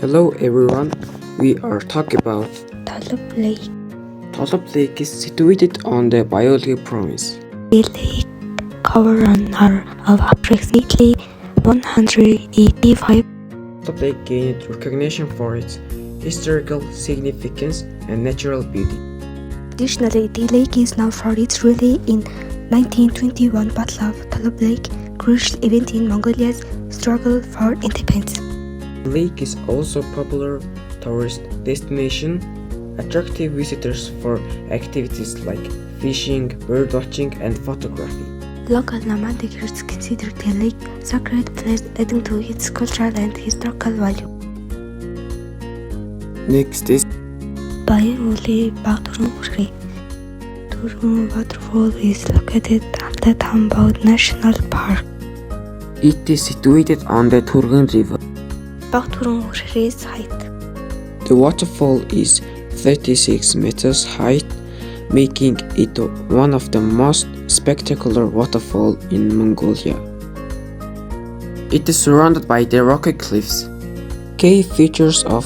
Hello everyone, we are talking about Толоп Lake. Толоп Lake is situated on the Biology province. The lake covers an area of approximately 185. Толоп Lake gained recognition for its historical significance and natural beauty. Additionally, the lake is known for its role in 1921 Battle of Толоп Lake, crucial event in Mongolia's struggle for independence. The lake is also a popular tourist destination, attracting visitors for activities like fishing, birdwatching, and photography. Local Namandiggers consider the lake sacred place adding to its cultural and historical value. Next is Баян-Улий Багтуран Хүрхий. Turun Waterfall is located at the Tambod National Park. it is situated on the Turgan River. Багтуран Хүрхий's height. The waterfall is 36 meters high, making it one of the most spectacular waterfalls in Mongolia. It is surrounded by the rocky cliffs. Key features of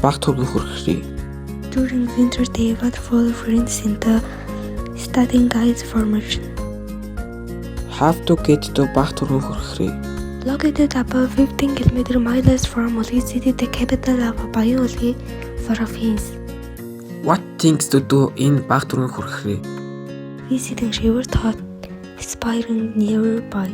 Bakhtughan Khurkhri. During winter, the waterfall freezes in the Staten Guides Formation. Have to get to Bakhtughan Khurkhri. Located about 15 miles from Uli City, the capital of Баян-Улий province. What things to do in Bakhtughan Khurkhri? Visiting river thought inspiring nearby.